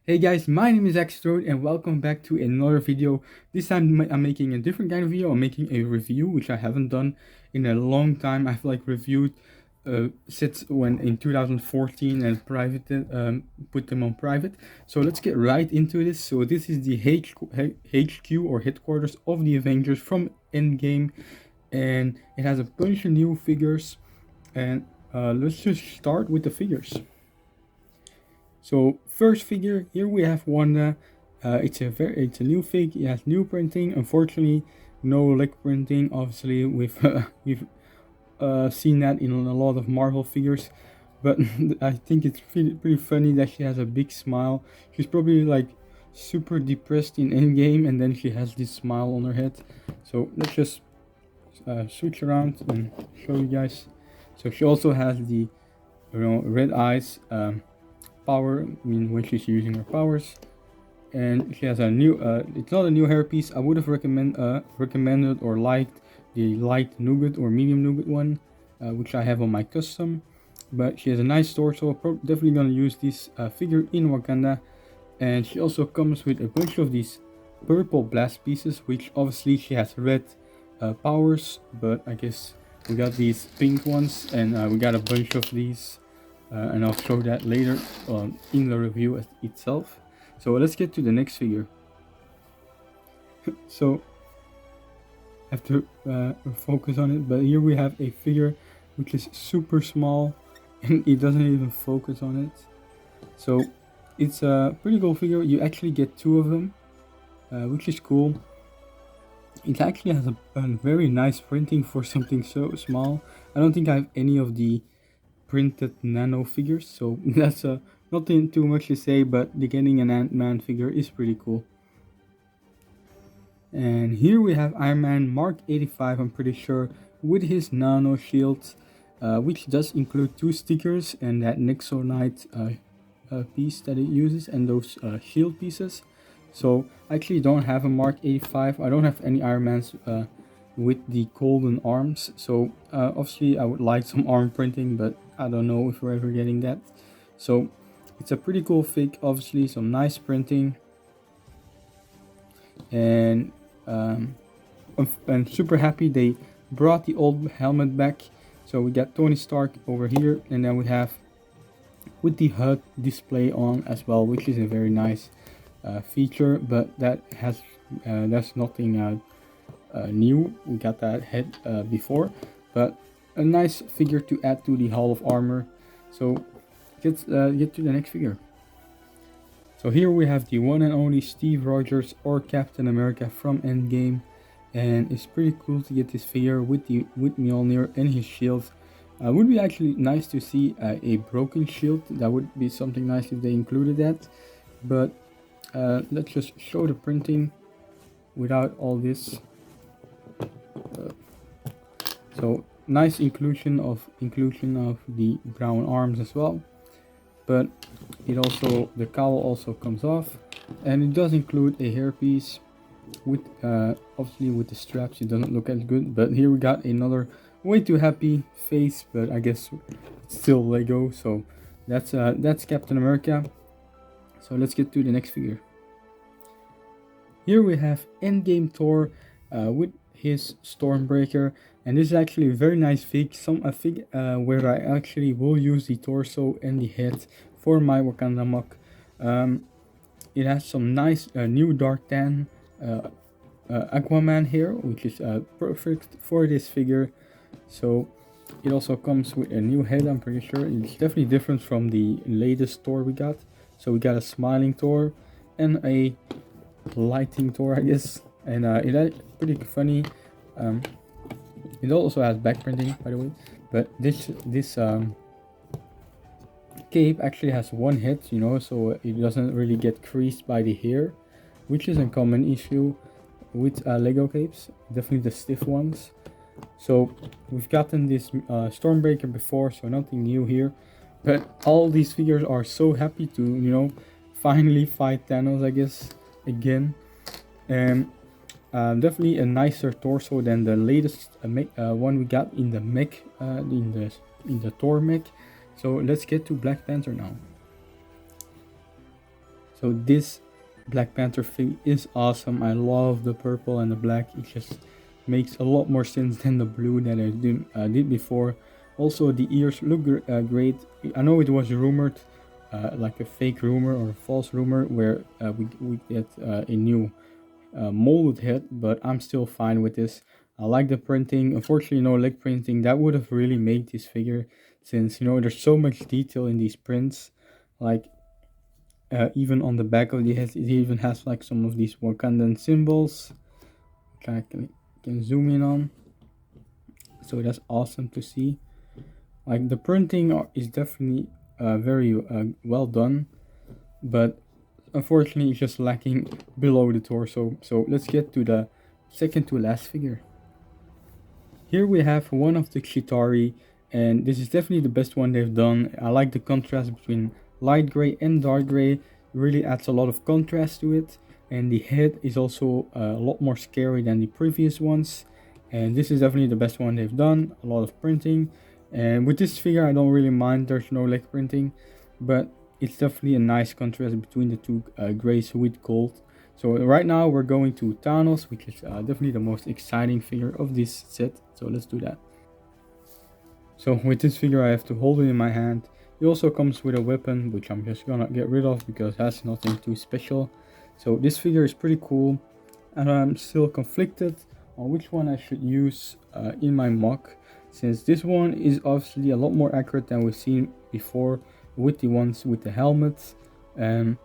Hey guys, my name is Xtrode and welcome back to another video. This time I'm making a different kind of video. I'm making a review, which I haven't done in a long time. I've reviewed sets when in 2014 and put them on private. So let's get right into this. So this is the HQ or headquarters of the Avengers from Endgame, and it has a bunch of new figures. And let's just start with the figures. So first figure, here we have Wanda. It's a new fig. It has new printing. Unfortunately, no leg printing. Obviously, we've seen that in a lot of Marvel figures, but I think it's pretty funny that she has a big smile. She's probably super depressed in Endgame, and then she has this smile on her head. So let's just switch around and show you guys. So she also has the red eyes. Power, when she's using her powers, and she has a new it's not a new hairpiece. I would have recommended or liked the light nougat or medium nougat one, which I have on my custom, but she has a nice torso. Definitely gonna use this figure in Wakanda. And she also comes with a bunch of these purple blast pieces, which obviously she has red powers, but I guess we got these pink ones, and we got a bunch of these, and I'll show that later in the review itself. So let's get to the next figure. So I have to focus on it, but here we have a figure which is super small and it doesn't even focus on it. So it's a pretty cool figure. You actually get two of them, which is cool. It actually has a very nice printing for something so small. I don't think I have any of the printed nano figures, so that's nothing too much to say, but getting an Ant-Man figure is pretty cool. And here we have Iron Man Mark 85, I'm pretty sure, with his nano shield, which does include two stickers and that Nexonite piece that it uses, and those shield pieces. So I actually don't have a Mark 85. I don't have any Iron Mans with the golden arms, so obviously I would like some arm printing, but I don't know if we're ever getting that. So it's a pretty cool fig, obviously some nice printing, and I'm super happy they brought the old helmet back. So we got Tony Stark over here, and then we have with the HUD display on as well, which is a very nice feature, but that's nothing new. We got that head before, but a nice figure to add to the Hall of Armor. So let's get to the next figure. So here we have the one and only Steve Rogers, or Captain America from Endgame, and it's pretty cool to get this figure with Mjolnir and his shield. Would be actually nice to see a broken shield. That would be something nice if they included that, but let's just show the printing without all this. So nice inclusion of the brown arms as well, but the cowl also comes off, and it does include a hairpiece with obviously with the straps. It doesn't look as good, but here we got another way too happy face, but I guess it's still Lego. So that's Captain America. So let's get to the next figure. Here we have Endgame Thor with his Stormbreaker, and this is actually a very nice fig. A fig where I actually will use the torso and the head for my Wakanda mock. It has some nice new dark tan Aquaman here, which is perfect for this figure. So it also comes with a new head. I'm pretty sure it's definitely different from the latest Thor we got. So we got a smiling Thor and a lighting Thor, I guess, and it's pretty funny. It also has back printing, by the way, but this cape actually has one head, so it doesn't really get creased by the hair, which is a common issue with Lego capes, definitely the stiff ones. So we've gotten this Stormbreaker before, so nothing new here, but all these figures are so happy to finally fight Thanos, I guess, again. And definitely a nicer torso than the latest one we got in the mech, in the Thor mech. So let's get to Black Panther now. So this Black Panther fig is awesome. I love the purple and the black. It just makes a lot more sense than the blue that I did before. Also, the ears look great. I know it was rumored, like a fake rumor or a false rumor, where we get a new molded head, but I'm still fine with this. I like the printing. Unfortunately, no leg printing. That would have really made this figure, since there's so much detail in these prints. Like even on the back of the head, it even has like some of these Wakandan symbols, which I can zoom in on. So that's awesome to see. Like the printing is definitely very well done, but unfortunately it's just lacking below the torso. So let's get to the second to last figure. Here we have one of the Chitauri, and this is definitely the best one they've done. I like the contrast between light gray and dark gray. It really adds a lot of contrast to it, and the head is also a lot more scary than the previous ones. And this is definitely the best one they've done. A lot of printing, and with this figure I don't really mind there's no leg printing, but it's definitely a nice contrast between the two grays with gold. So right now we're going to Thanos, which is definitely the most exciting figure of this set. So let's do that. So with this figure I have to hold it in my hand. It also comes with a weapon, which I'm just gonna get rid of because it has nothing too special. So this figure is pretty cool, and I'm still conflicted on which one I should use in my mock, since this one is obviously a lot more accurate than we've seen before with the ones with the helmets. And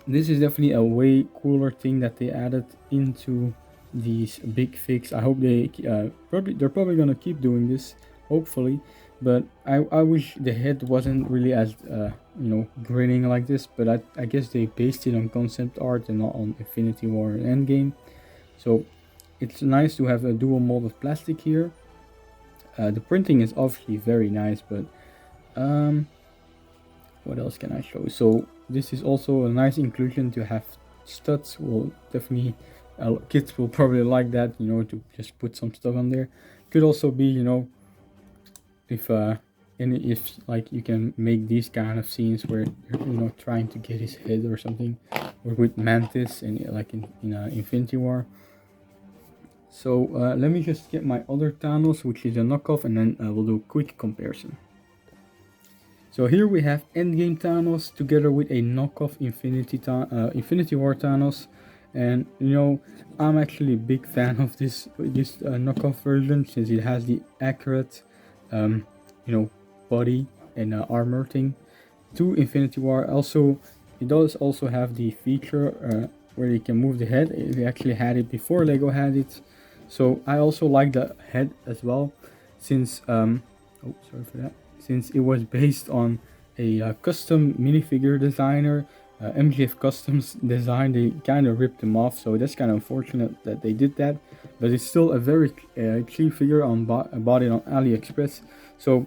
this is definitely a way cooler thing that they added into these big figs. I hope they're probably gonna keep doing this, hopefully. But I wish the head wasn't really as grinning like this. But I guess they based it on concept art and not on Infinity War and Endgame. So it's nice to have a dual mold of plastic here. The printing is obviously very nice, but what else can I show? So this is also a nice inclusion to have studs. Will definitely kids will probably like that, to just put some stuff on there. Could also be, if like you can make these kind of scenes where you're trying to get his head or something, or with Mantis and like in Infinity War. So let me just get my other Thanos, which is a knockoff, and then we'll do a quick comparison. So here we have Endgame Thanos together with a knockoff Infinity War Thanos, and I'm actually a big fan of this knockoff version, since it has the accurate body and armor thing to Infinity War. Also, it does also have the feature where you can move the head. They actually had it before Lego had it, so I also like the head as well, since oh, sorry for that. Since it was based on a custom minifigure designer, MGF Customs design. They kind of ripped them off, so that's kind of unfortunate that they did that. But it's still a very cheap figure. I bought it on AliExpress, so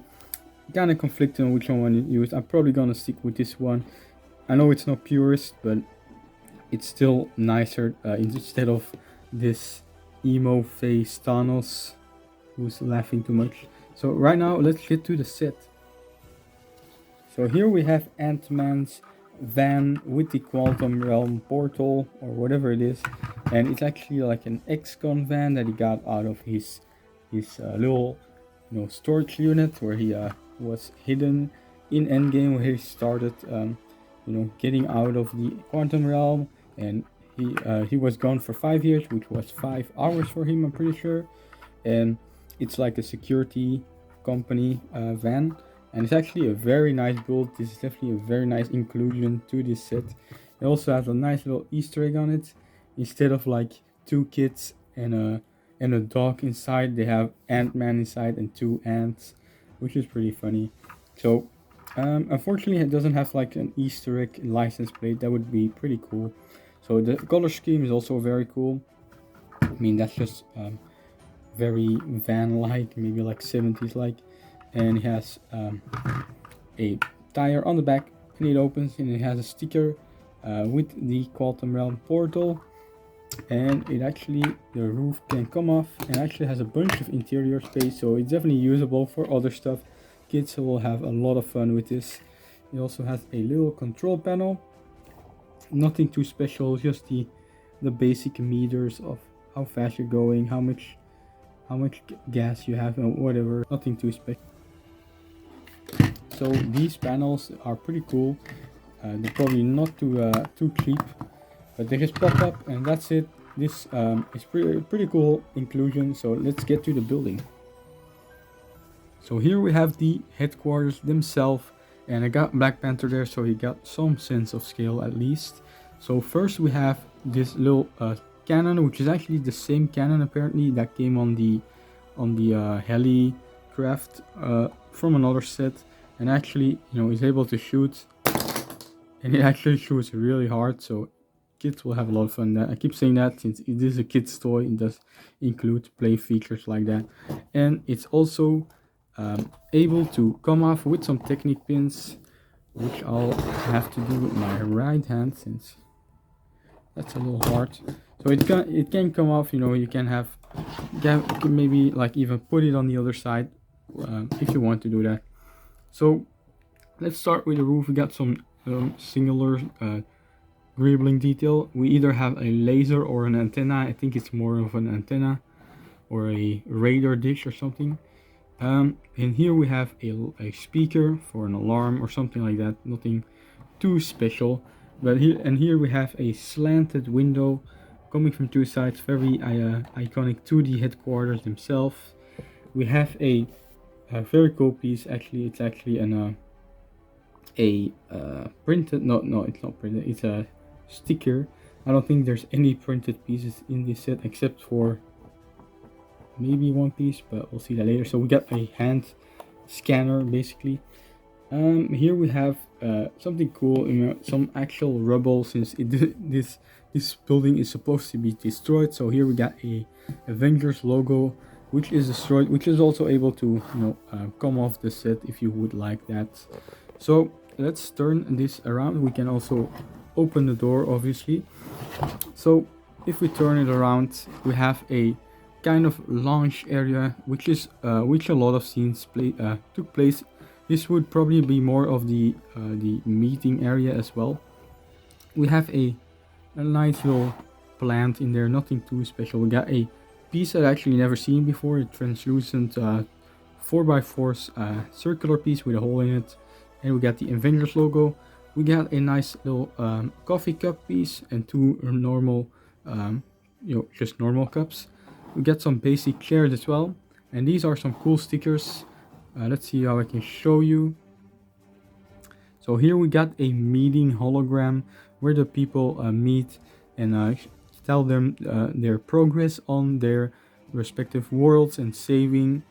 kind of conflicted on which one to use. I'm probably gonna stick with this one. I know it's not purist, but it's still nicer instead of this emo face Thanos who's laughing too much. So right now, let's get to the set. So here we have Ant-Man's van with the Quantum Realm portal, or whatever it is, and it's actually like an ex-con van that he got out of his little storage unit where he was hidden in Endgame, where he started getting out of the Quantum Realm, and he was gone for 5 years, which was 5 hours for him, I'm pretty sure. And it's like a security company van, and it's actually a very nice build. This is definitely a very nice inclusion to this set. It also has a nice little Easter egg on it. Instead of like 2 kids and a dog inside, they have Ant-Man inside and 2 ants, which is pretty funny. So unfortunately it doesn't have like an Easter egg license plate. That would be pretty cool. So the color scheme is also very cool. I mean, that's just very van-like, maybe like 70s like. And it has a tire on the back, and it opens, and it has a sticker with the Quantum Realm portal, and it actually, the roof can come off, and actually has a bunch of interior space, so it's definitely usable for other stuff. Kids will have a lot of fun with this. It also has a little control panel Nothing too special, just the basic meters of how fast you're going, how much gas you have, and whatever. Nothing too special. So these panels are pretty cool. They're probably not too cheap, but they just pop up and that's it. This is pretty cool inclusion. So let's get to the building. So here we have the headquarters themselves, and I got Black Panther there, so he got some sense of scale at least. So first we have this little cannon, which is actually the same cannon apparently that came on the heli craft from another set, and actually, you know, he's able to shoot, and it actually shoots really hard. So kids will have a lot of fun. That I keep saying that since it is a kid's toy, it does include play features like that, and it's also able to come off with some technique pins, which I'll have to do with my right hand since that's a little hard. So it can come off. You know, you can maybe like even put it on the other side if you want to do that. So let's start with the roof. We got some singular greebling detail. We either have a laser or an antenna. I think it's more of an antenna or a radar dish or something. And here we have a speaker for an alarm or something like that. Nothing too special. But here we have a slanted window coming from two sides. Very iconic to the headquarters themselves. We have a very cool piece. Actually, it's actually printed. No, it's not printed. It's a sticker. I don't think there's any printed pieces in this set except for maybe one piece, but we'll see that later. So we got a hand scanner basically. Here we have something cool, you know, some actual rubble, since this building is supposed to be destroyed. So here we got a Avengers logo, which is destroyed, which is also able to, you know, come off the set if you would like that. So let's turn this around. We can also open the door, obviously. So if we turn it around, we have a kind of launch area, which a lot of scenes took place. This would probably be more of the meeting area as well. We have a nice little plant in there, nothing too special. We got a piece that I actually never seen before, a translucent 4x4 circular piece with a hole in it. And we got the Avengers logo. We got a nice little coffee cup piece and two normal, just normal cups. We got some basic chairs as well. And these are some cool stickers. Let's see how I can show you. So here we got a meeting hologram where the people meet and tell them their progress on their respective worlds and saving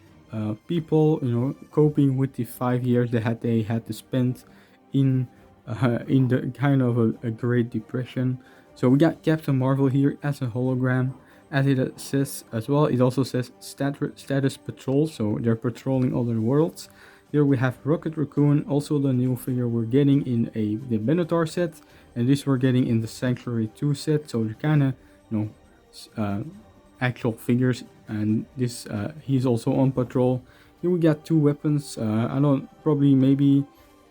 people, you know, coping with the 5 years that they had to spend in the kind of a Great Depression. So we got Captain Marvel here as a hologram. As it says as well, it also says status patrol, so they're patrolling other worlds. Here we have Rocket Raccoon, also the new figure we're getting in the Benatar set, and this we're getting in the Sanctuary 2 set, so they're kind of, you know, actual figures, and this he's also on patrol. Here we got two weapons, maybe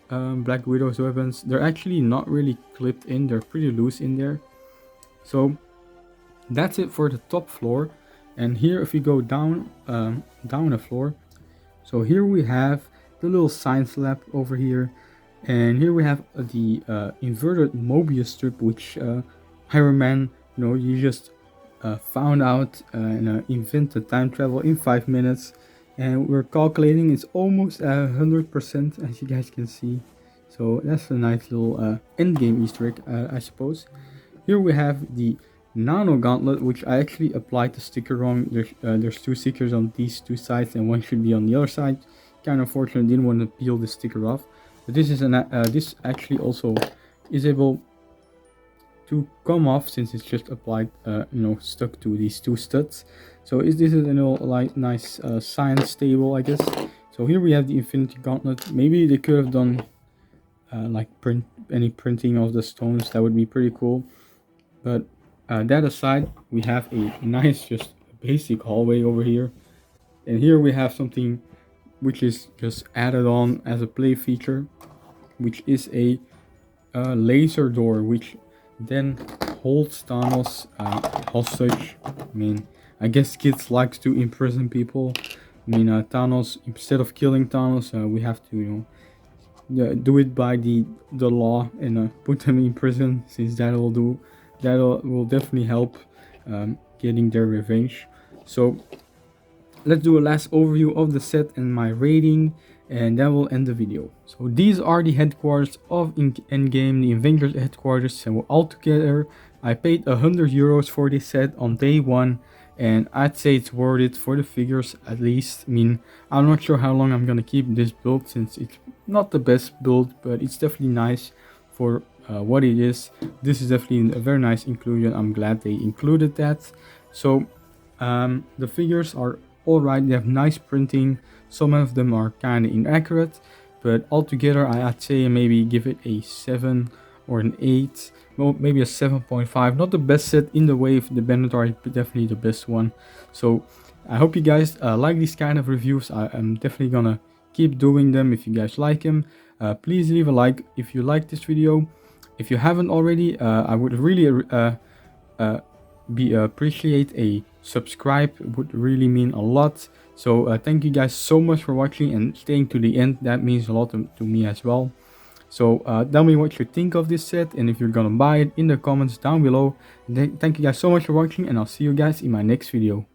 Black Widow's weapons. They're actually not really clipped in, they're pretty loose in there. So that's it for the top floor. And here if we go down a floor, so here we have the little science lab over here, and here we have the inverted Mobius strip, which Iron Man, you know, you just found out and invented time travel in 5 minutes, and we're calculating it's almost 100%, as you guys can see. So that's a nice little Endgame Easter egg, I suppose. Here we have the Nano Gauntlet, which I actually applied the sticker wrong. There's two stickers on these two sides and one should be on the other side. Kind of unfortunate, didn't want to peel the sticker off. But this is this actually also is able to come off since it's just applied, stuck to these two studs. So this is a little like nice science table, I guess. So here we have the Infinity Gauntlet. Maybe they could have done printing of the stones. That would be pretty cool. But that aside, we have a nice just basic hallway over here, and here we have something which is just added on as a play feature, which is a laser door, which then holds Thanos hostage. I mean, I guess kids likes to imprison people. I mean, Thanos, instead of killing Thanos, we have to, do it by the law and put them in prison, since that will definitely help getting their revenge. So let's do a last overview of the set and my rating, and that will end the video. So these are the headquarters of Endgame, the Avengers headquarters. So altogether I paid €100 for this set on day one, and I'd say it's worth it for the figures at least. I mean, I'm not sure how long I'm gonna keep this build, since it's not the best build, but it's definitely nice for what it is. This is definitely a very nice inclusion. I'm glad they included that. So the figures are alright, they have nice printing. Some of them are kind of inaccurate, but altogether I'd say maybe give it a 7 or an 8, well, maybe a 7.5. Not the best set in the wave, the Benatar is definitely the best one. So I hope you guys like these kind of reviews. I am definitely gonna keep doing them if you guys like them. Please leave a like if you like this video. If you haven't already, I would really appreciate a subscribe. It would really mean a lot. So thank you guys so much for watching and staying to the end. That means a lot to me as well. So tell me what you think of this set, and if you're gonna buy it, in the comments down below. Thank you guys so much for watching, and I'll see you guys in my next video.